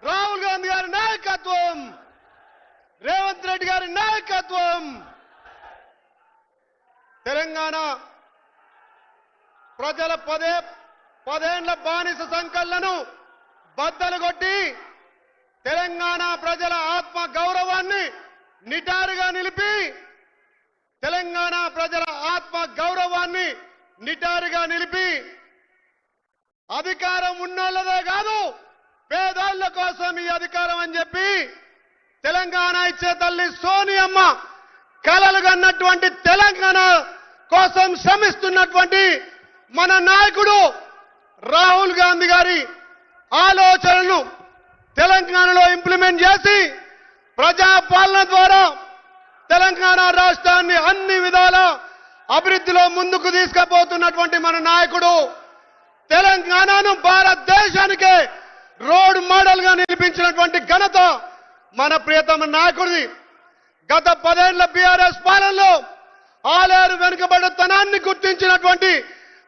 రాహుల్ గాంధీ గారి నాయకత్వం, రేవంత్ రెడ్డి గారి నాయకత్వం. తెలంగాణ ప్రజల పదేండ్ల బానిస సంకల్లను బద్దలు కొట్టి తెలంగాణ ప్రజల ఆత్మ గౌరవాన్ని నిటారుగా నిలిపి, తెలంగాణ ప్రజల ఆత్మ గౌరవాన్ని నిటారుగా నిలిపి, అధికారం ఉన్నోళ్ళదే కాదు పేదోళ్ళ కోసం ఈ అధికారం అని చెప్పి తెలంగాణ ఇచ్చే తల్లి సోనియమ్మ కలలు కన్నటువంటి తెలంగాణ కోసం శ్రమిస్తున్నటువంటి మన నాయకుడు రాహుల్ గాంధీ గారి ఆలోచనలను తెలంగాణలో ఇంప్లిమెంట్ చేసి ప్రజాపాలన ద్వారా తెలంగాణ రాష్ట్రాన్ని అన్ని విధాల అభివృద్ధిలో ముందుకు తీసుకుపోతున్నటువంటి మన నాయకుడు, తెలంగాణను భారతదేశానికే రోడ్ మోడల్ గా నిలిపించినటువంటి ఘనత మన ప్రియతమ నాయకుడిది. గత 10 ఏళ్ల బీఆర్ఎస్ పాలనలో ఆలేరు వెనుకబడతనాన్ని గుర్తించినటువంటి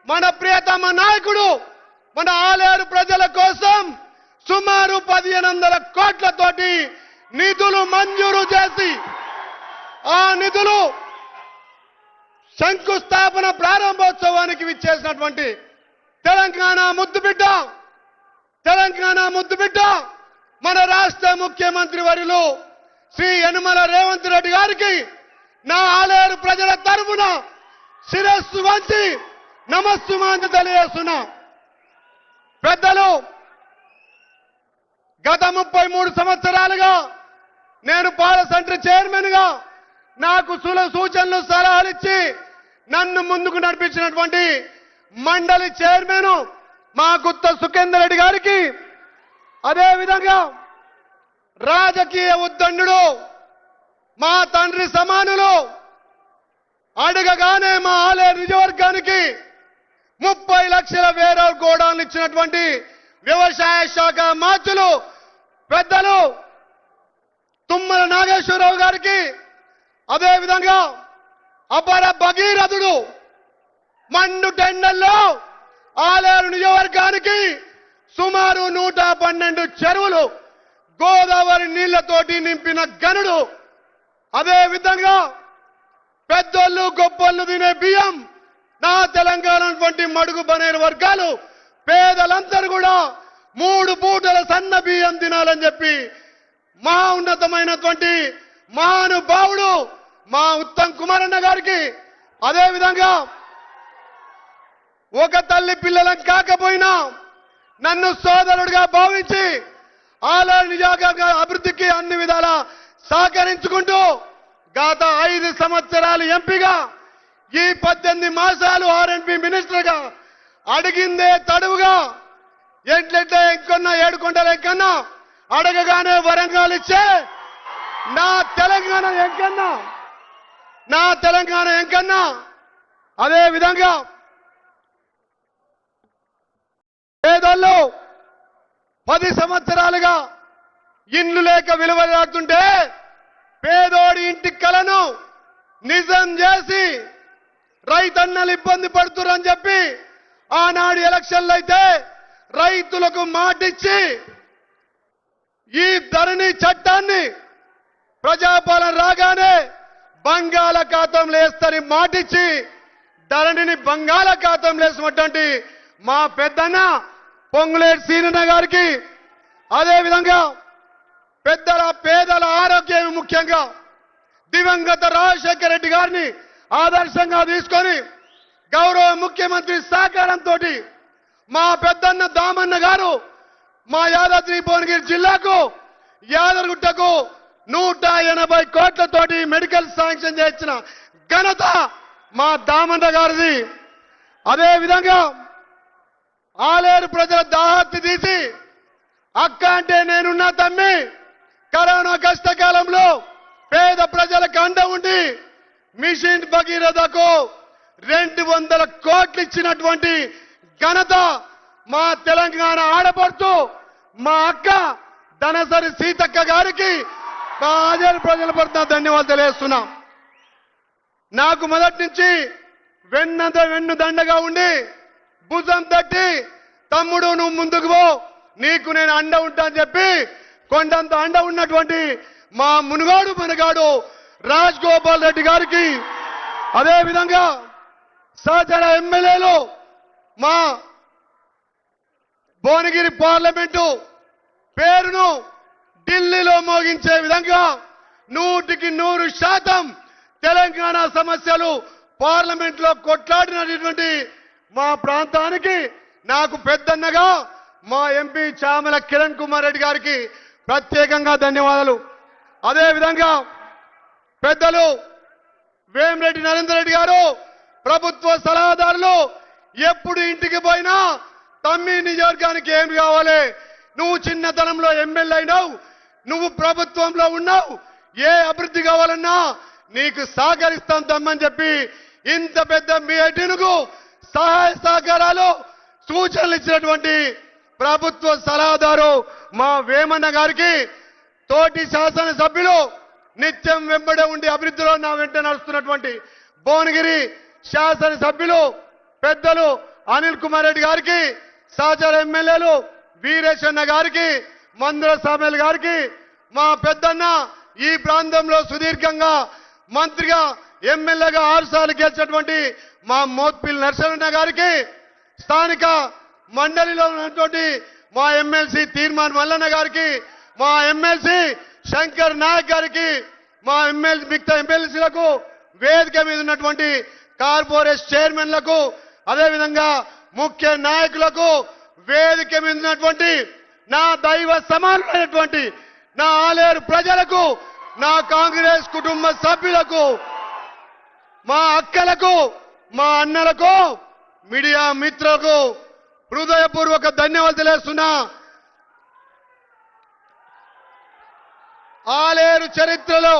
మన ప్రియతమ నాయకుడు మన ఆలేరు ప్రజల కోసం సుమారు 1500 కోట్లతోటి నిధులు మంజూరు చేసి ఆ నిధులు శంకుస్థాపన ప్రారంభోత్సవానికి విచ్చేసినటువంటి తెలంగాణ ముద్దుబిడ్డ మన రాష్ట్ర ముఖ్యమంత్రి వర్యులు శ్రీ యనమల రేవంత్ రెడ్డి గారికి నా ఆలేరు ప్రజల తరఫున శిరస్సు వంచి నమస్సుమాంజలి తెలియజేస్తున్నా. పెద్దలు, గత 33 సంవత్సరాలుగా నేను పాలసంట్రి చైర్మన్ గా నాకు సూచనలు సలహాలు ఇచ్చి నన్ను ముందుకు నడిపించినటువంటి మండలి చైర్మన్ మా గుత్త సుఖేందర్ రెడ్డి గారికి, అదే విధంగా రాజకీయ ఉద్దండుడు మా తండ్రి సమానులు అడగగానే మా ఆలేరు నియోజకవర్గానికి 30 లక్షల వేరే గోడాలు ఇచ్చినటువంటి వ్యవసాయ శాఖ మంత్రులు పెద్దలు తుమ్మల నాగేశ్వరరావు గారికి, అదే విధంగా అపర భగీరథుడు మండు టెండల్లో ఆలేరు నియోజకవర్గానికి సుమారు 112 చెరువులు గోదావరి నీళ్లతోటి నింపిన గనుడు, అదే విధంగా పెద్దోళ్ళు గొప్పళ్ళు తినే బియ్యం నా తెలంగాణ వంటి మడుగు బలైన వర్గాలు పేదలందరూ కూడా 3 పూటల సన్న బియ్యం తినాలని చెప్పి మా ఉన్నతమైనటువంటి మహానుభావుడు మా ఉత్తమ్ కుమార్ అన్న గారికి, అదే విధంగా ఒక తల్లి పిల్లలం కాకపోయినా నన్ను సోదరుడిగా భావించి ఆలేరు నియోజకవర్గ అభివృద్ధికి అన్ని విధాల సహకరించుకుంటూ గత 5 సంవత్సరాలు ఎంపీగా ఈ 18 మాసాలు ఆర్ఎండ్బి మినిస్టర్ గా అడిగిందే తడువుగా ఎట్లెట్లే ఇంకొన్న 7 కొండల ఎక్కన్నా అడగగానే వరంగల్ ఇచ్చే నా తెలంగాణ ఎంకన్నా అదే విధంగా పేదోళ్ళు 10 సంవత్సరాలుగా ఇండ్లు లేక విలువలాడుతుంటే పేదోడి ఇంటి కలను నిజం చేసి రైతన్నలు ఇబ్బంది పడుతురని చెప్పి ఆనాడు ఎలక్షన్లు అయితే రైతులకు మాటిచ్చి ఈ ధరణి చట్టాన్ని ప్రజాపాలన రాగానే బంగాళాఖాతంలో వేస్తారని మాటిచ్చి ధరణిని బంగాళాఖాతంలో వేసినటువంటి మా పెద్దన్న పొంగులేటి సీనన్న గారికి, అదే విధంగా పేదల ఆరోగ్యం ముఖ్యంగా దివంగత రాజశేఖర రెడ్డి గారిని ఆదర్శంగా తీసుకొని గౌరవ ముఖ్యమంత్రి సహకారంతో మా పెద్దన్న దామన్న గారు మా యాదాద్రి భువనగిరి జిల్లాకు యాదగిరిగుట్టకు 180 కోట్లతోటి మెడికల్ శాంక్షన్ చేసిన ఘనత మా దామన్న గారిది. అదే విధంగా ఆలేరు ప్రజల దాహత్తి తీసి అక్క అంటే నేనున్నా తమ్మి, కరోనా కష్టకాలంలో పేద ప్రజలకు అండ ఉండి మిషన్ భగీరథకు 200 కోట్లు ఇచ్చినటువంటి ఘనత మా తెలంగాణ ఆడపడుతూ మా అక్క ధనసరి సీతక్క గారికి మా ఆలేరు ప్రజల పట్ల ధన్యవాదాలు తెలియజేస్తున్నాం. నాకు మొదటి నుంచి వెన్ను దండగా ఉండి భుజం తట్టి తమ్ముడు నువ్వు ముందుకు పో, నీకు నేను అండ ఉంటా అని చెప్పి కొండంత అండ ఉన్నటువంటి మా మునుగాడు మనగాడు రాజగోపాల్ రెడ్డి గారికి, అదే విధంగా సహచర ఎమ్మెల్యేలు మా భువనగిరి పార్లమెంటు పేరును ఢిల్లీలో మోగించే విధంగా 100% తెలంగాణ సమస్యలు పార్లమెంట్ లో కొట్లాడినటువంటి మా ప్రాంతానికి నాకు పెద్దన్నగా మా ఎంపీ చామల కిరణ్ కుమార్ రెడ్డి గారికి ప్రత్యేకంగా ధన్యవాదాలు. అదే విధంగా పెద్దలు వేమిరెడ్డి నరేందర్ రెడ్డి గారు ప్రభుత్వ సలహాదారులు ఎప్పుడు ఇంటికి పోయినా తమ్మి నియోజకవర్గానికి ఏం కావాలి, నువ్వు చిన్నతనంలో ఎమ్మెల్యే అయినావు, నువ్వు ప్రభుత్వంలో ఉన్నావు, ఏ అభివృద్ధి కావాలన్నా నీకు సహకరిస్తాం తమ్మని చెప్పి ఇంత పెద్ద మీటింగుకు సహాయ సహకారాలు సూచనలు ఇచ్చినటువంటి ప్రభుత్వ సలహాదారు మా వేమన్న గారికి, తోటి శాసనసభ్యులు నిత్యం వెంబడే ఉండి అభివృద్ధిలో నా వెంట నడుస్తున్నటువంటి భువనగిరి శాసనసభ్యులు పెద్దలు అనిల్ కుమార్ రెడ్డి గారికి, సహచర ఎమ్మెల్యేలు వీరేశన్న గారికి, మందుల సామేల్ గారికి, మా పెద్దన్న ఈ ప్రాంతంలో సుదీర్ఘంగా మంత్రిగా ఎమ్మెల్యేగా 6 సార్లు గెలిచినటువంటి మా మోత్పిల్ నరసన్న గారికి, స్థానిక మండలిలో ఉన్నటువంటి మా ఎమ్మెల్సీ తీర్మాన్ మల్లన్న గారికి, మా ఎమ్మెల్సీ శంకర్ నాయక్ గారికి, మా మిగతా ఎమ్మెల్సీలకు, వేదిక మీద ఉన్నటువంటి కార్పొరేషన్ చైర్మన్లకు, అదేవిధంగా ముఖ్య నాయకులకు, వేదిక మీద ఉన్నటువంటి నా దైవ సమానమైనటువంటి నా ఆలేరు ప్రజలకు, నా కాంగ్రెస్ కుటుంబ సభ్యులకు, మా అక్కలకు, మా అన్నలకు, మీడియా మిత్రులకు హృదయపూర్వక ధన్యవాదాలు తెలియజేస్తున్నా. ఆలేరు చరిత్రలో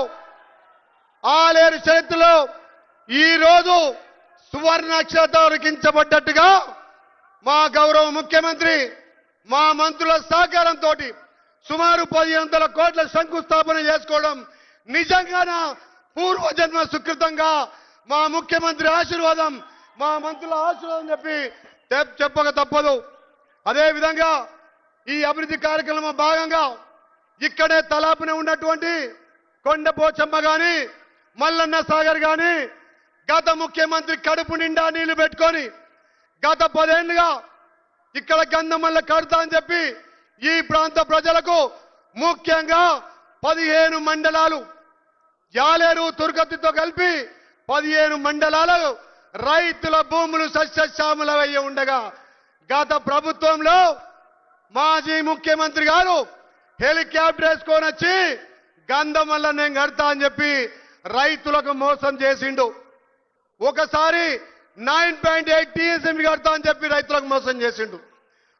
ఈ రోజు సువర్ణాక్షరతో లిఖించబడ్డట్టుగా మా గౌరవ ముఖ్యమంత్రి మా మంత్రుల సహకారంతో సుమారు 1500 కోట్ల శంకుస్థాపన చేసుకోవడం నిజంగా నా పూర్వజన్మ సుకృతంగా మా ముఖ్యమంత్రి ఆశీర్వాదం, మా మంత్రుల ఆశీర్వాదం చెప్పక తప్పదు. అదే విధంగా ఈ అభివృద్ధి కార్యక్రమం భాగంగా ఇక్కడే తలాపున ఉన్నటువంటి కొండపోచమ్మ గాని, మల్లన్న సాగర్ గాని గత ముఖ్యమంత్రి కడుపు నిండా నీళ్లు పెట్టుకొని గత 10 ఏళ్లుగా ఇక్కడ గంధమల్ల కడతా అని చెప్పి ఈ ప్రాంత ప్రజలకు ముఖ్యంగా 15 మండలాలు యాలేరు తుర్గతితో కలిపి 15 మండలాలు రైతుల భూములు సస్యశ్యామలయ్యి ఉండగా గత ప్రభుత్వంలో మాజీ ముఖ్యమంత్రి గారు హెలికాప్టర్ వేసుకొని వచ్చి గంధమల్ల నేను కడతా అని చెప్పి రైతులకు మోసం చేసిండు. ఒకసారి 9.8 TSM కడతా అని చెప్పి రైతులకు మోసం చేసిండు.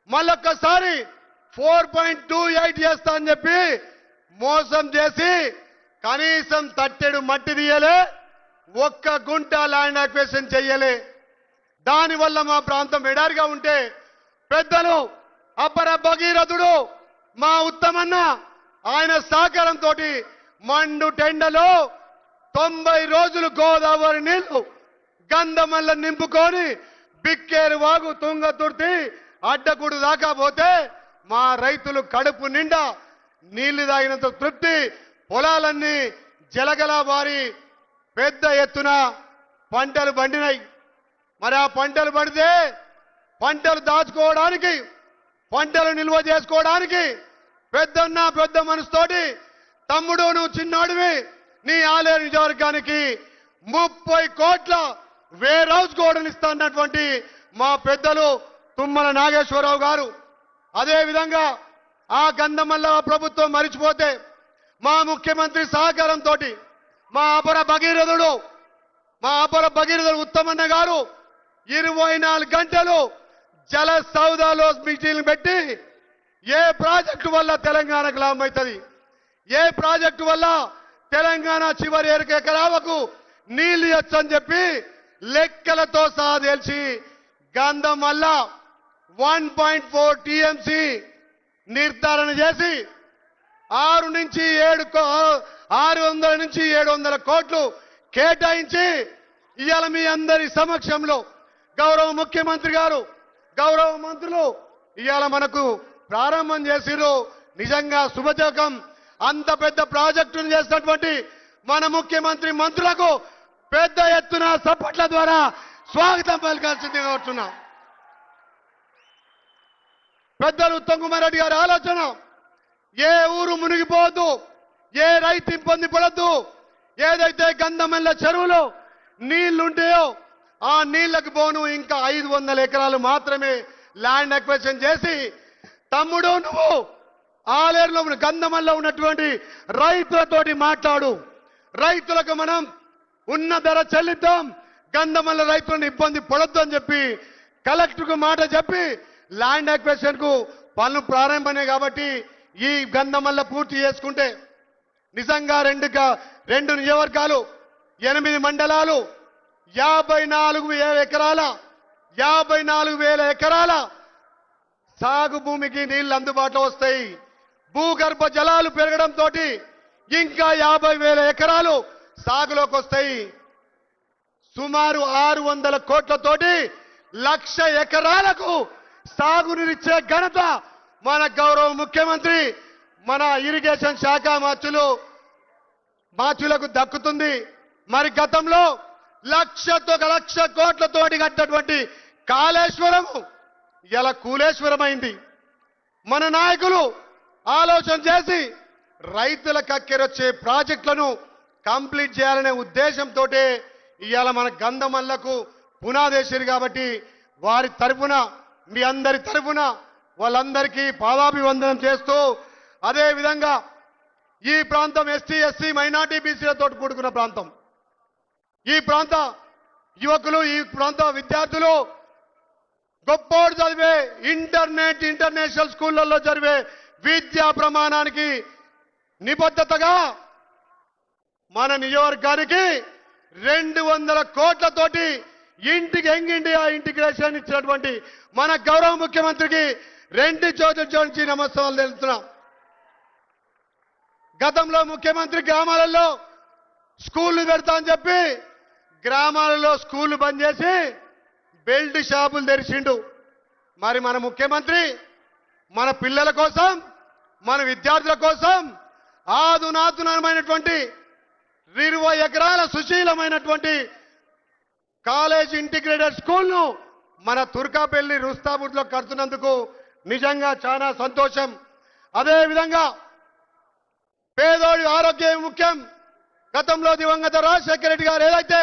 మళ్ళొక్కసారి 4.28 చేస్తా అని చెప్పి మోసం చేసి కనీసం తట్టెడు మట్టి తీయలే, 1 గుంట ల్యాండ్ అక్విజిషన్ చెయ్యలే. దానివల్ల మా ప్రాంతం ఎడారిగా ఉంటే పెద్దలు అపర భగీరథుడు మా ఉత్తమన్న ఆయన సహకారంతో మండు టెండలో 90 రోజులు గోదావరి నీళ్లు గంధమల్ల నింపుకొని బిక్కేరు వాగు తుంగతుర్తి అడ్డగుడు దాకా పోతే మా రైతులు కడుపు నిండా నీళ్లు తాగినంత తృప్తి, పొలాలన్నీ జలగల వారి పెద్ద ఎత్తున పంటలు పండినాయి. మరి ఆ పంటలు పడితే పంటలు దాచుకోవడానికి, పంటలు నిల్వ చేసుకోవడానికి పెద్ద మనసుతోటి తమ్ముడు నువ్వు చిన్నోడివి, నీ ఆలేరు నియోజకవర్గానికి 30 కోట్ల వేర్ హౌస్ గోడలు ఇస్తానన్నటువంటి మా పెద్దలు తుమ్మల నాగేశ్వరరావు గారు, అదే విధంగా ఆ గంధమల్ల ప్రభుత్వం మరిచిపోతే మా ముఖ్యమంత్రి సహకారంతో మా అపర భగీరథుడు ఉత్తమన్న గారు 24 గంటలు జల సౌదాలో మీటింగ్లు పెట్టి ఏ ప్రాజెక్టు వల్ల తెలంగాణకు లాభం అవుతుంది, ఏ ప్రాజెక్టు వల్ల తెలంగాణ చివరి ఎకరాలకు నీళ్లు ఇచ్చని చెప్పి లెక్కలతో సహా తెలిసి గంధమల్ల 1.4 TMC నిర్ధారణ చేసి 600 నుంచి 700 కోట్లు కేటాయించి ఇవాళ మీ అందరి సమక్షంలో గౌరవ ముఖ్యమంత్రి గారు, గౌరవ మంత్రులు ఇవాళ మనకు ప్రారంభం చేసిరు. నిజంగా శుభజోకం. అంత పెద్ద ప్రాజెక్టును చేసినటువంటి మన ముఖ్యమంత్రి మంత్రులకు పెద్ద ఎత్తున సప్పట్ల ద్వారా స్వాగతం పలకాల్సిందిగా కోరుతున్నాం. పెద్దలు ఉత్తమ్ కుమార్ రెడ్డి గారి ఆలోచన, ఏ ఊరు మునిగిపోవద్దు, ఏ రైతు ఇబ్బంది పడద్దు, ఏదైతే గంధమల్ల చెరువులో నీళ్లుంటాయో ఆ నీళ్లకు పోను ఇంకా 500 ఎకరాలు మాత్రమే ల్యాండ్ అక్విజిషన్ చేసి, తమ్ముడు నువ్వు ఆలేరులో గంధమల్లో ఉన్నటువంటి రైతులతోటి మాట్లాడు, రైతులకు మనం ఉన్న ధర చెల్లిద్దాం, గంధమల్ల రైతులను ఇబ్బంది పడొద్దు అని చెప్పి కలెక్టర్కు మాట చెప్పి ల్యాండ్ అక్విజిషన్ కు పనులు ప్రారంభమే. కాబట్టి ఈ గంధమల్ల పూర్తి చేసుకుంటే నిజంగా రెండు నియోజకవర్గాలు 8 మండలాలు 54,000 ఎకరాల సాగు భూమికి నీళ్లు అందుబాటులో వస్తాయి. భూగర్భ జలాలు పెరగడంతో ఇంకా 50,000 ఎకరాలు సాగులోకి వస్తాయి. సుమారు 600 కోట్లతోటి 1,00,000 ఎకరాలకు సాగునీరిచ్చే ఘనత మన గౌరవ ముఖ్యమంత్రి మన ఇరిగేషన్ శాఖ మాచులకు దక్కుతుంది. మరి గతంలో 1,00,000 కోట్లతోటి కట్టినటువంటి కాళేశ్వరం ఇలా కూలేశ్వరమైంది. మన నాయకులు ఆలోచన చేసి రైతులకు అక్కెరొచ్చే ప్రాజెక్టులను కంప్లీట్ చేయాలనే ఉద్దేశంతో ఇవాళ మన గంధమల్లకు పునాదేశారు. కాబట్టి వారి తరఫున మీ అందరి తరఫున వాళ్ళందరికీ పాదాభివందనం చేస్తూ, అదే విధంగా ఈ ప్రాంతం ఎస్టీ ఎస్సీ మైనార్టీ బీసీలతో కూడుకున్న ప్రాంతం. ఈ ప్రాంత యువకులు, ఈ ప్రాంత విద్యార్థులు గొప్పోడు చదివే ఇంటర్నేషనల్ స్కూళ్లలో జరిగే విద్యా ప్రమాణానికి నిబద్ధతగా మన నియోజకవర్గానికి 200 కోట్లతోటి ఇంటికి యంగ్ ఇండియా ఇంటిగ్రేషన్ ఇచ్చినటువంటి మన గౌరవ ముఖ్యమంత్రికి 2 చేతులు జోడించి నమస్కారాలు తెలుపుతున్నాం. గతంలో ముఖ్యమంత్రి గ్రామాలలో స్కూళ్లు పెడతా అని చెప్పి గ్రామాలలో స్కూళ్లు బంద్ చేసి బెల్ట్ షాపులు తెరిచిండు. మరి మన ముఖ్యమంత్రి మన పిల్లల కోసం, మన విద్యార్థుల కోసం ఆధునాతనమైనటువంటి 20 ఎకరాల సుశీలమైనటువంటి కాలేజ్ ఇంటిగ్రేటెడ్ స్కూల్ను మన తుర్కాపల్లి రుస్తాపూర్లో కడుతున్నందుకు నిజంగా చాలా సంతోషం. అదేవిధంగా పేదోడి ఆరోగ్యం ముఖ్యం. గతంలో దివంగత రాజశేఖర రెడ్డి గారు ఏదైతే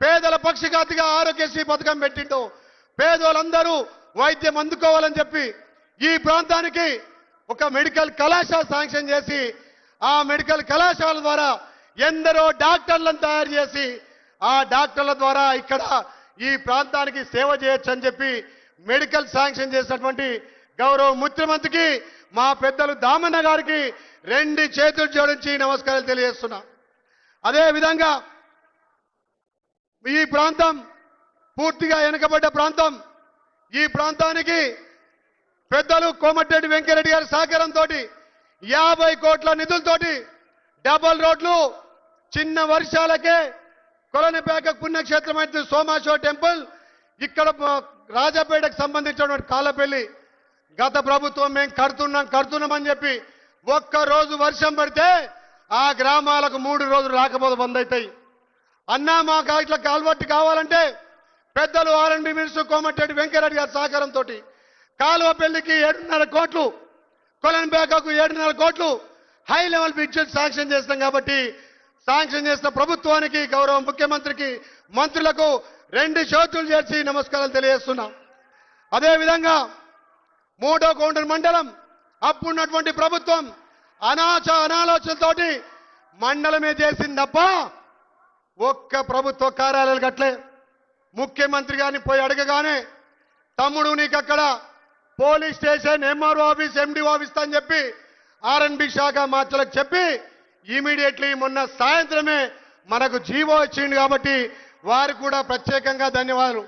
పేదల పక్షిఘాతిగా ఆరోగ్యశ్రీ పథకం పెట్టిండో, పేదోళ్ళందరూ వైద్యం అందుకోవాలని చెప్పి ఈ ప్రాంతానికి ఒక మెడికల్ కళాశాల శాంక్షన్ చేసి, ఆ మెడికల్ కళాశాల ద్వారా ఎందరో డాక్టర్లను తయారు చేసి ఆ డాక్టర్ల ద్వారా ఇక్కడ ఈ ప్రాంతానికి సేవ చేయొచ్చు అని చెప్పి మెడికల్ శాంక్షన్ చేసినటువంటి గౌరవ ముఖ్యమంత్రికి మా పెద్దలు దామన్న గారికి 2 చేతులు జోడించి నమస్కారాలు తెలియజేస్తున్నా. అదేవిధంగా ఈ ప్రాంతం పూర్తిగా వెనుకబడ్డ ప్రాంతం. ఈ ప్రాంతానికి పెద్దలు కోమటిరెడ్డి వెంకరెడ్డి గారి సహకారంతో 50 కోట్ల నిధులతోటి డబల్ రోడ్లు, చిన్న వర్షాలకే కొలనిపేక పుణ్యక్షేత్రమైన సోమాశివ టెంపుల్, ఇక్కడ రాజాపేటకు సంబంధించినటువంటి కాలపల్లి గత ప్రభుత్వం మేము కడుతున్నామని చెప్పి ఒక్క రోజు వర్షం పడితే ఆ గ్రామాలకు 3 రోజులు రాకపోతే బంద్ అవుతాయి. అన్నా మాకు ఇట్లా కాల్వట్టి కావాలంటే పెద్దలు ఆర్ఎండ్బి మినిస్టర్ కోమటిరెడ్డి వెంకరెడ్డి గారి సహకారంతో కాలువపల్లికి 7.5 కోట్లు, కొలనిపేకకు 7.5 కోట్లు హై లెవెల్ బ్రిడ్జెస్ శాంక్షన్ చేస్తాం. కాబట్టి శాంక్షన్ చేసిన ప్రభుత్వానికి, గౌరవ ముఖ్యమంత్రికి, మంత్రులకు 2 చేతులు చేసి నమస్కారాలు తెలియజేస్తున్నాం. అదేవిధంగా 3వ కౌంటర్ మండలం అప్పుడున్నటువంటి ప్రభుత్వం అనాలోచనతోటి మండలమే చేసింది తప్ప ఒక్క ప్రభుత్వ కార్యాలయాలు కట్టలే. ముఖ్యమంత్రి గారిని పోయి అడగగానే తమ్ముడు నీకు అక్కడ police station, MRO office, MDO office అని చెప్పి ఆర్ఎండ్బి శాఖ మార్చలకు చెప్పి ఇమీడియట్లీ మొన్న సాయంత్రమే మనకు జీవో వచ్చింది. కాబట్టి వారు కూడా ప్రత్యేకంగా ధన్యవాదాలు.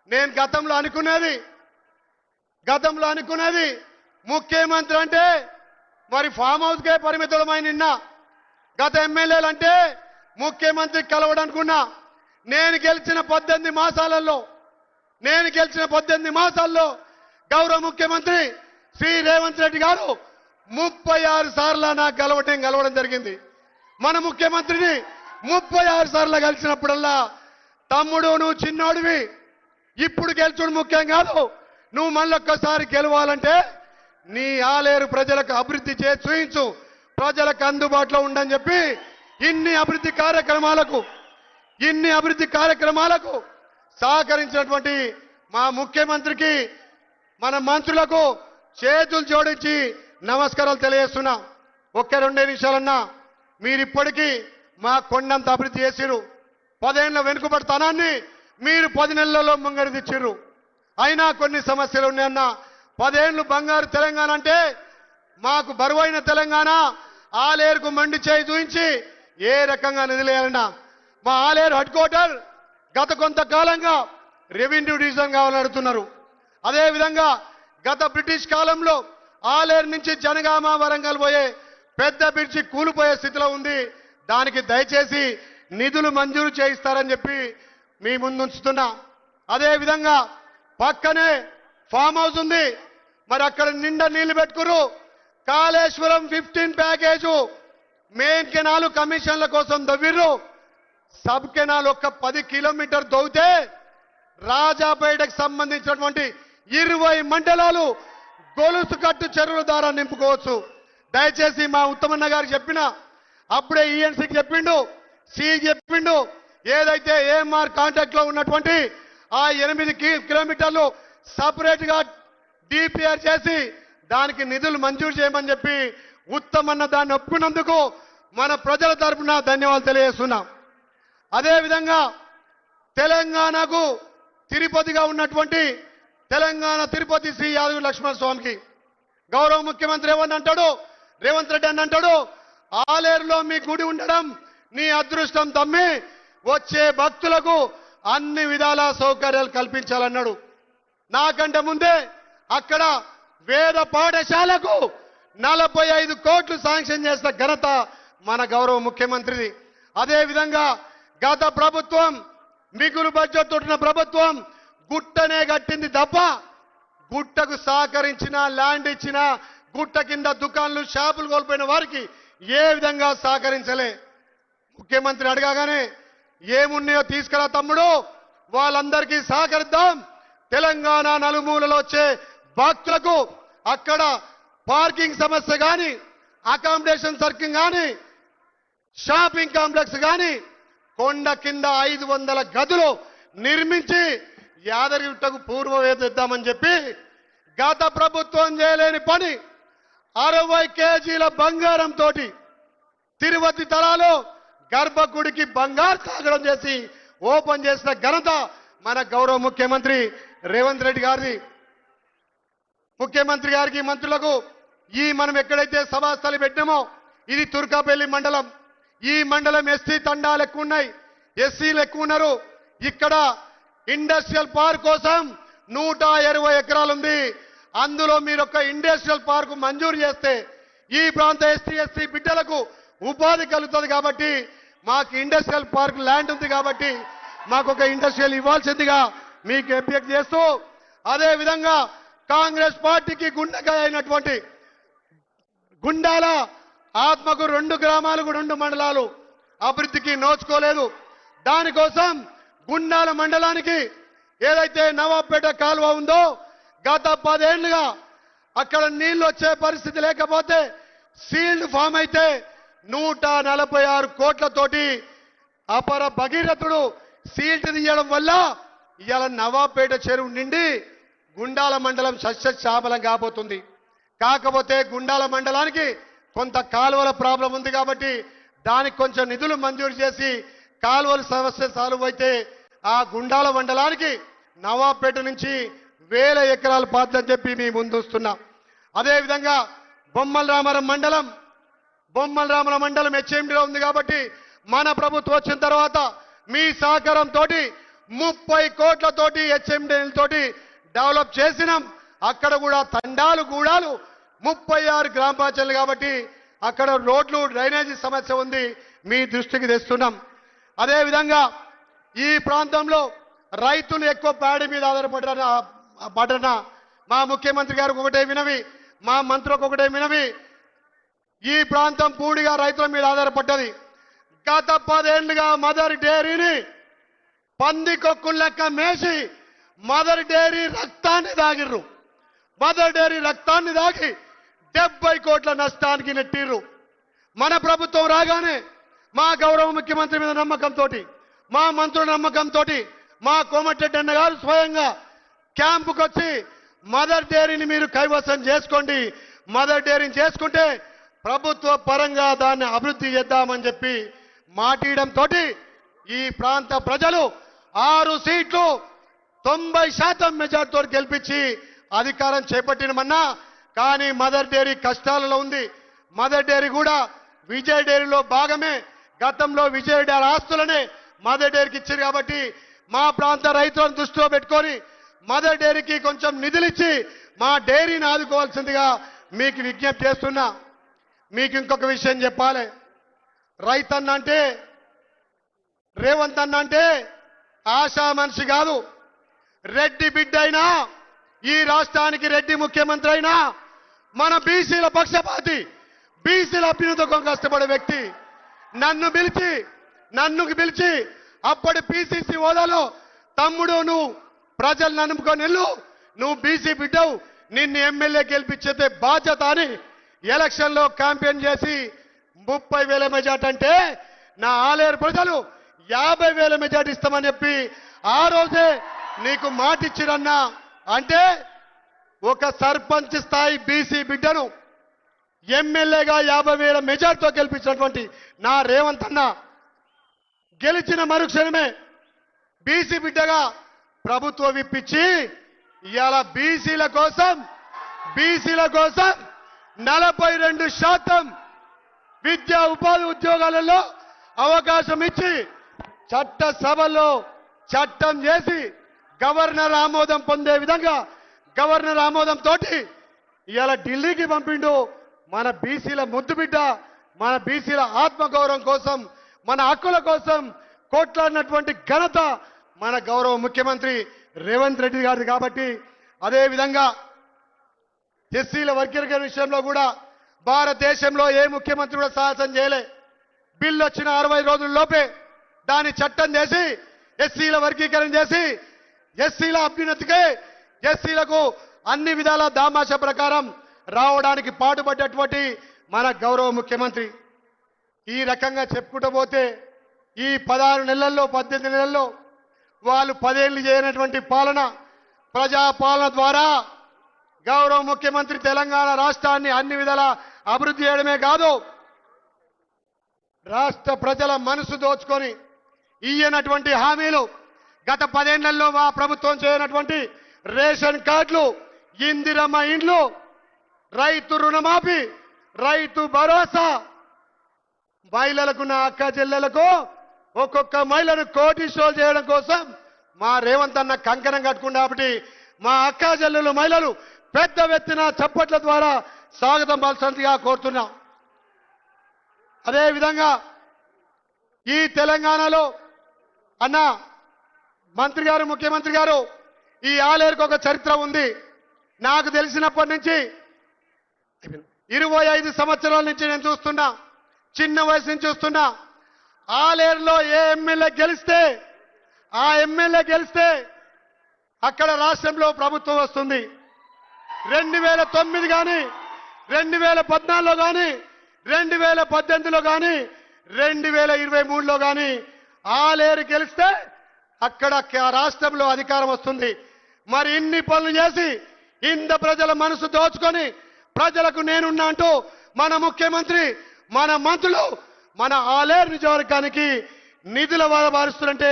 నేను గతంలో అనుకునేది ముఖ్యమంత్రి అంటే మరి ఫామ్ హౌస్కే పరిమితమై నిన్న గత ఎమ్మెల్యేలు అంటే ముఖ్యమంత్రి కలవడనుకున్నా. నేను గెలిచిన 18 మాసాలలో గౌరవ ముఖ్యమంత్రి శ్రీ రేవంత్ రెడ్డి గారు 36 సార్లు నాకు కలవడం జరిగింది. మన ముఖ్యమంత్రిని 36 సార్లు కలిసినప్పుడల్లా తమ్ముడు నువ్వు చిన్నోడివి, ఇప్పుడు గెలుచుడు ముఖ్యం కాదు, నువ్వు మళ్ళొక్కసారి గెలవాలంటే నీ ఆలేరు ప్రజలకు అభివృద్ధి చేసి చూయించు, ప్రజలకు అందుబాటులో ఉండని చెప్పి ఇన్ని అభివృద్ధి కార్యక్రమాలకు సహకరించినటువంటి మా ముఖ్యమంత్రికి మన మంత్రులకు చేతులు జోడించి నమస్కారాలు తెలియజేస్తున్నా. ఒక్క 2 నిమిషాలన్నా మీరు ఇప్పటికీ మా కొండంత అభివృద్ధి చేసిరు. 10 ఏళ్ల వెనుకబడతానాన్ని మీరు 10 నెలలలో ముంగడి తెచ్చిర్రు. అయినా కొన్ని సమస్యలు ఉన్నాయన్న. 10 ఏళ్లు బంగారు తెలంగాణ అంటే మాకు బరువైన తెలంగాణ ఆలేరుకు మండి చేయి చూయించి ఏ రకంగా నిధులేయాలన్నా మా ఆలేరు హెడ్ క్వార్టర్ గత కొంతకాలంగా రెవెన్యూ డివిజన్ కావాలని అడుగుతున్నారు. అదేవిధంగా గత బ్రిటిష్ కాలంలో ఆలేరు నుంచి జనగామ వరంగల్ పోయే పెద్ద బ్రిడ్జి కూలిపోయే స్థితిలో ఉంది. దానికి దయచేసి నిధులు మంజూరు చేయిస్తారని చెప్పి మీ ముందు ఉంచుతున్నా. అదేవిధంగా పక్కనే ఫామ్ హౌస్ ఉంది, మరి అక్కడ నిండా నీళ్లు పెట్టుకురు. కాళేశ్వరం 15 ప్యాకేజు మెయిన్ కెనాలు కమిషన్ల కోసం దవ్విర్రు. సబ్ కెనాల్ ఒక్క 10 కిలోమీటర్ దవ్వితే రాజాపేటకు సంబంధించినటువంటి 20 మండలాలు గొలుసు కట్టు చెరువుల ద్వారా నింపుకోవచ్చు. దయచేసి మా ఉత్తమన్న గారికి చెప్పిన అప్పుడే ఈఎన్సీకి చెప్పిండు, సికి చెప్పిండు, ఏదైతే ఏఎంఆర్ కాంట్రాక్ట్ లో ఉన్నటువంటి ఆ 8 కిలోమీటర్లు సపరేట్ గా డిపిఆర్ చేసి దానికి నిధులు మంజూరు చేయమని చెప్పి ఉత్తమన్న దాన్ని ఒప్పుకున్నందుకు మన ప్రజల తరపున ధన్యవాదాలు తెలియజేస్తున్నాం. అదేవిధంగా తెలంగాణకు తిరుపతిగా ఉన్నటువంటి తెలంగాణ తిరుపతి శ్రీ యాదగిరి లక్ష్మణ స్వామికి గౌరవ ముఖ్యమంత్రి ఏమన్నంటాడు, రేవంత్ రెడ్డి అని అంటాడు, ఆలేరులో మీ గుడి ఉండడం నీ అదృష్టం తమ్మి, వచ్చే భక్తులకు అన్ని విధాల సౌకర్యాలు కల్పించాలన్నాడు. నాకంటే ముందే అక్కడ వేద పాఠశాలకు 45 కోట్లు శాంక్షన్ చేసిన ఘనత మన గౌరవ ముఖ్యమంత్రిది. అదేవిధంగా గత ప్రభుత్వం మిగులు బడ్జెట్ తోటిన ప్రభుత్వం గుట్టనే కట్టింది తప్ప గుట్టకు సహకరించిన ల్యాండ్ ఇచ్చిన గుట్ట కింద దుకాన్లు షాపులు కోల్పోయిన వారికి ఏ విధంగా సహకరించలే. ముఖ్యమంత్రి అడగాగానే ఏమున్నాయో తీసుకురా తమ్ముడు, వాళ్ళందరికీ సహకరిద్దాం. తెలంగాణ నలుమూలలో వచ్చే భక్తులకు అక్కడ పార్కింగ్ సమస్య కానీ, అకామిడేషన్ సర్కింగ్ కానీ, షాపింగ్ కాంప్లెక్స్ కానీ కొండ కింద 500 గదులు నిర్మించి యాదగిరిగుట్టకు పూర్వవేదిద్దామని చెప్పి గత ప్రభుత్వం చేయలేని పని 60 కేజీల బంగారంతో తిరుపతి తలాలో గర్భగుడికి బంగారు తాగడం చేసి ఓపెన్ చేసిన ఘనత మన గౌరవ ముఖ్యమంత్రి రేవంత్ రెడ్డి గారిది. ముఖ్యమంత్రి గారికి మంత్రులకు మనం ఎక్కడైతే సభాస్థలి పెట్టినామో ఇది తుర్కాపల్లి మండలం. ఈ మండలం ఎస్సీ తండాలు ఎక్కువ ఉన్నాయి, ఎస్సీలు ఎక్కువ ఉన్నారు. ఇక్కడ ఇండస్ట్రియల్ పార్క్ కోసం 120 ఎకరాలు ఉంది. అందులో మీరు ఒక ఇండస్ట్రియల్ పార్క్ మంజూరు చేస్తే ఈ ప్రాంత ఎస్సీ బిడ్డలకు ఉపాధి కలుగుతుంది. కాబట్టి మాకు ఇండస్ట్రియల్ పార్క్ ల్యాండ్ ఉంది కాబట్టి మాకు ఒక ఇండస్ట్రియల్ ఇవ్వాల్సిందిగా మీకు అభ్యర్థి చేస్తూ, అదే విధంగా కాంగ్రెస్ పార్టీకి గుండెకాయ అయినటువంటి గుండాల ఆత్మకు 2 గ్రామాలకు 2 మండలాలు అభివృద్ధికి నోచుకోలేదు. దానికోసం గుండాల మండలానికి ఏదైతే నవాబ్పేట కాలువ ఉందో గత 10 ఏళ్లుగా అక్కడ నీళ్లు వచ్చే పరిస్థితి లేకపోతే సీల్డ్ ఫామ్ అయితే 146 కోట్లతోటి అపర భగీరథుడు సీల్డ్ తీయడం వల్ల ఇవాళ నవాబ్పేట చెరువు నిండి గుండాల మండలం సస్యశ్యామలం కాబోతుంది. కాకపోతే గుండాల మండలానికి కొంత కాలువల ప్రాబ్లం ఉంది కాబట్టి దానికి కొంచెం నిధులు మంజూరు చేసి కాలువల సమస్య సాల్వ్ అయితే ఆ గుండాల మండలానికి నవాబ్పేట నుంచి 1000 ఎకరాలు పాదని చెప్పి మీ ముందుస్తున్నాం. అదేవిధంగా బొమ్మల రామరం మండలం హెచ్ఎండిలో ఉంది కాబట్టి మన ప్రభుత్వం వచ్చిన తర్వాత మీ సహకారంతో 30 కోట్లతోటి హెచ్ఎండిలతోటి డెవలప్ చేసినాం. అక్కడ కూడా తండాలు గూడాలు 36 గ్రామ పంచాయతీలు కాబట్టి అక్కడ రోడ్లు డ్రైనేజీ సమస్య ఉంది, మీ దృష్టికి తెస్తున్నాం. అదేవిధంగా ఈ ప్రాంతంలో రైతులు ఎక్కువ ప్యాడీ మీద ఆధారపడ్డారన్న మా ముఖ్యమంత్రి గారు ఒకటే వినవి, మా మంత్రులకు ఒకటే మినవి, ఈ ప్రాంతం పూడిగా రైతుల మీద ఆధారపడ్డది. గత 10 ఏళ్లుగా మదర్ డైరీని పందికొక్కులు లెక్క మేసి మదర్ డైరీ రక్తాన్ని దాగిర్రు. మదర్ డైరీ రక్తాన్ని దాగి 70 కోట్ల నష్టానికి నెట్టిర్రు. మన ప్రభుత్వం రాగానే మా గౌరవ ముఖ్యమంత్రి మీద నమ్మకంతో, మా మంత్రుల నమ్మకంతో మా కోమటిరెడ్డి అన్న గారు స్వయంగా క్యాంపుకు వచ్చి మదర్ డైరీని మీరు కైవసం చేసుకోండి, మదర్ డైరీని చేసుకుంటే ప్రభుత్వ పరంగా దాన్ని అభివృద్ధి చేద్దామని చెప్పి మాటియడంతో ఈ ప్రాంత ప్రజలు 6 సీట్లు 90% మెజార్టీతో గెలిపించి అధికారం చేపట్టినమన్నా. కానీ మదర్ డైరీ కష్టాలలో ఉంది. మదర్ డైరీ కూడా విజయ్ డైరీలో భాగమే. గతంలో విజయ్ డైరీ ఆస్తులనే మదర్ డైరీకి ఇచ్చారు. కాబట్టి మా ప్రాంత రైతులను దృష్టిలో పెట్టుకొని మదర్ డైరీకి కొంచెం నిధులిచ్చి మా డైరీని ఆదుకోవాల్సిందిగా మీకు విజ్ఞప్తి చేస్తున్నా. మీకు ఇంకొక విషయం చెప్పాలి. రైతన్న అంటే, రేవంత్ అన్న అంటే ఆశా మనిషి కాదు. రెడ్డి బిడ్డ అయినా, ఈ రాష్ట్రానికి రెడ్డి ముఖ్యమంత్రి అయినా మన బీసీల పక్షపాతి, బీసీల అభ్యున్నతి కోసం కష్టపడే వ్యక్తి. నన్ను పిలిచి అప్పటి పిసిసి హోదాలో తమ్ముడు నువ్వు ప్రజలు నమ్ముకొని వెళ్ళు, నువ్వు బీసీ బిడ్డవు, నిన్ను ఎమ్మెల్యే గెలిపించేదే బాధ్యత అని ఎలక్షన్లో క్యాంపెయిన్ చేసి 30,000 మెజార్టీ అంటే నా ఆలేరు ప్రజలు 50,000 మెజార్టీ ఇస్తామని చెప్పి ఆ రోజే నీకు మాటిచ్చిరన్నా. అంటే ఒక సర్పంచ్ స్థాయి బీసీ బిడ్డను ఎమ్మెల్యేగా 50,000 మెజార్టీతో గెలిపించినటువంటి నా రేవంత్ అన్న గెలిచిన మరుక్షణమే బీసీ బిడ్డగా ప్రభుత్వం ఇప్పించి ఇవాళ బీసీల కోసం 42% విద్యా ఉపాధి ఉద్యోగాలలో అవకాశం ఇచ్చి చట్టసభలో చట్టం చేసి గవర్నర్ ఆమోదం పొందే విధంగా గవర్నర్ ఆమోదం తోటి ఇవాళ ఢిల్లీకి పంపిండు. మన బీసీల ముద్దు బిడ్డ, మన బీసీల ఆత్మగౌరవం కోసం, మన హక్కుల కోసం కొట్లాడినటువంటి ఘనత మన గౌరవ ముఖ్యమంత్రి రేవంత్ రెడ్డి గారిది. కాబట్టి అదేవిధంగా ఎస్సీల వర్గీకరణ విషయంలో కూడా భారతదేశంలో ఏ ముఖ్యమంత్రి కూడా సాహసం చేయలే. బిల్లు వచ్చిన 60 రోజుల లోపే దాన్ని చట్టం చేసి ఎస్సీల వర్గీకరణ చేసి ఎస్సీల అభ్యున్నతికే, ఎస్సీలకు అన్ని విధాల దామాష ప్రకారం రావడానికి పాటుపడ్డటువంటి మన గౌరవ ముఖ్యమంత్రి. ఈ రకంగా చెప్పుకుంటూ పోతే ఈ 16 నెలల్లో 18 నెలల్లో వాళ్ళు 10 ఏళ్ళు చేయనటువంటి పాలన, ప్రజాపాలన ద్వారా గౌరవ ముఖ్యమంత్రి తెలంగాణ రాష్ట్రాన్ని అన్ని విధాల అభివృద్ధి చేయడమే కాదు, రాష్ట్ర ప్రజల మనసు దోచుకొని ఇయ్యనటువంటి హామీలు, గత 10 ఏళ్లలో మా ప్రభుత్వం చేయనటువంటి రేషన్ కార్డులు, ఇందిరమ్మ ఇండ్లు, రైతు రుణమాఫీ, రైతు భరోసా, మహిళలకు నా అక్క చెల్లెలకు ఒక్కొక్క మహిళను కోటీశ్వరులు చేయడం కోసం మా రేవంత్ అన్న కంకణం కట్టుకున్నా. కాబట్టి మా అక్క చెల్లెలు మహిళలు పెద్ద ఎత్తున చప్పట్ల ద్వారా స్వాగతం పలసాల్సిందిగా కోరుతున్నా. అదేవిధంగా ఈ తెలంగాణలో అన్న మంత్రి గారు, ముఖ్యమంత్రి గారు, ఈ ఆలేరుకు ఒక చరిత్ర ఉంది. నాకు తెలిసినప్పటి నుంచి 25 సంవత్సరాల నుంచి నేను చూస్తున్నా, చిన్న వయసు నుంచి చూస్తున్నా. ఆలేరులో ఏ ఎమ్మెల్యే గెలిస్తే ఆ ఎమ్మెల్యే గెలిస్తే అక్కడ రాష్ట్రంలో ప్రభుత్వం వస్తుంది. 2009 కానీ, 2014లో కానీ, 2018లో కానీ, 2023లో కానీ ఆలేరు గెలిస్తే అక్కడ రాష్ట్రంలో అధికారం వస్తుంది. మరి ఇన్ని పనులు చేసి ఇంత ప్రజల మనసు దోచుకొని ప్రజలకు నేనున్నా అంటూ మన ముఖ్యమంత్రి, మన మంత్రులు మన ఆలేరు నియోజకవర్గానికి నిధుల వారుస్తుంటే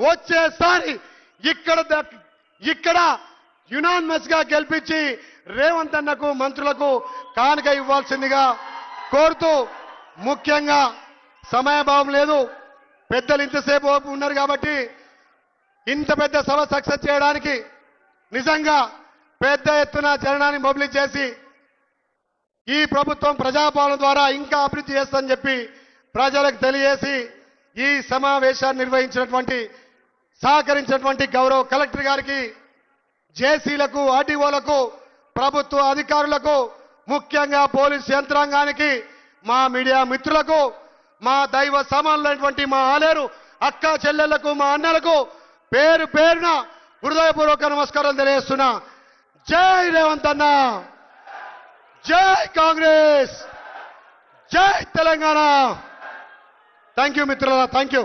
వచ్చేసారి ఇక్కడ యునానిమస్ గా గెలిపించి రేవంత్ అన్నకు, మంత్రులకు కానుక ఇవ్వాల్సిందిగా కోరుతూ, ముఖ్యంగా సమయభావం లేదు, పెద్దలు ఇంతసేపు ఉన్నారు కాబట్టి ఇంత పెద్ద సభ సక్సెస్ చేయడానికి నిజంగా పెద్ద ఎత్తున జనాన్ని మొబిలైజ్ చేసి ఈ ప్రభుత్వం ప్రజాపాలన ద్వారా ఇంకా అభివృద్ధి చేస్తుందని చెప్పి ప్రజలకు తెలియజేసి ఈ సమావేశాన్ని నిర్వహించినటువంటి, సహకరించినటువంటి గౌరవ కలెక్టర్ గారికి, జేసీలకు, ఆర్డీఓలకు, ప్రభుత్వ అధికారులకు, ముఖ్యంగా పోలీస్ యంత్రాంగానికి, మా మీడియా మిత్రులకు, మా దైవ సమానులైనటువంటి మా ఆలేరు అక్క చెల్లెళ్లకు, మా అన్నలకు పేరు పేరున హృదయపూర్వక నమస్కారం తెలియజేస్తున్నా. జై రేవంత్ అన్న, జై కాంగ్రెస్, జై తెలంగాణ. థ్యాంక్ యూ మిత్రులారా, థ్యాంక్ యూ.